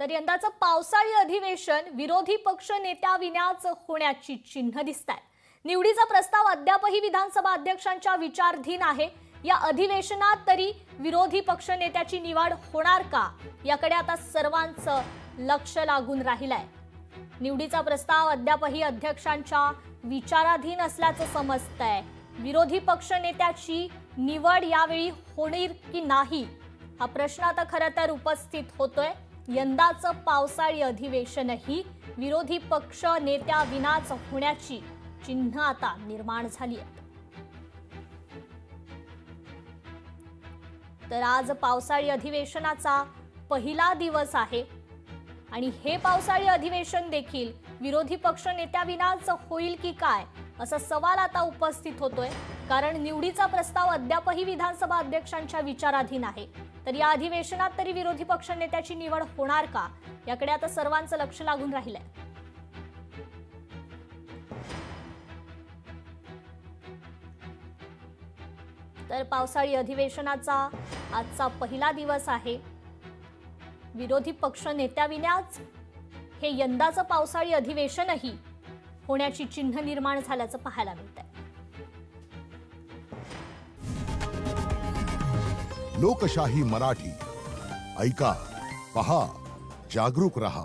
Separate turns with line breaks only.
तर यंदाचं पावसाळी अधिवेशन विरोधी पक्ष नेत्याविनाच होण्याची चिन्ह दिसतात। निवडीचा प्रस्ताव अद्यापही विधानसभा अध्यक्षांच्या विचाराधीन आहे। या अधिवेशनात तरी विरोधी पक्ष नेत्याची निवड होणार का, याकडे आता सर्वांचं लक्ष लागून राहिलंय। निवडीचा प्रस्ताव अद्यापही अध्यक्षांच्या विचाराधीन असल्याचं समजतंय। विरोधी पक्ष नेत्याची निवड यावेळी होणार की नाही, हा प्रश्न आता खरं तर उपस्थित होतोय। यंदाचं पावसाळी अधिवेशनही विरोधी पक्ष नेत्याविनाच होण्याची चिन्ह आता निर्माण झाली आहे। तर आज पावसाळी अधिवेशनाचा पहिला दिवस आहे आणि हे पावसाळी अधिवेशन देखील विरोधी पक्ष नेत्याविनाच होईल की काय, असा सवाल आता उपस्थित होतोय। कारण निवडीचा प्रस्ताव अद्यापही विधानसभा अध्यक्षांच्या विचाराधीन आहे। तर या अधिवेशनात तरी विरोधी पक्ष नेत्याची निवड होणार का, याकडे आता सर्वांचं लक्ष लागून राहिलंय। तर पावसाळी अधिवेशनाचा आजचा पहिला दिवस आहे। विरोधी पक्ष नेत्याविनाच हे यंदाचं पावसाळी अधिवेशनही होण्याची चिन्ह निर्माण झाल्याचं पाहायला मिळतंय।
लोकशाही मराठी ऐका, पहा, जागरूक रहा।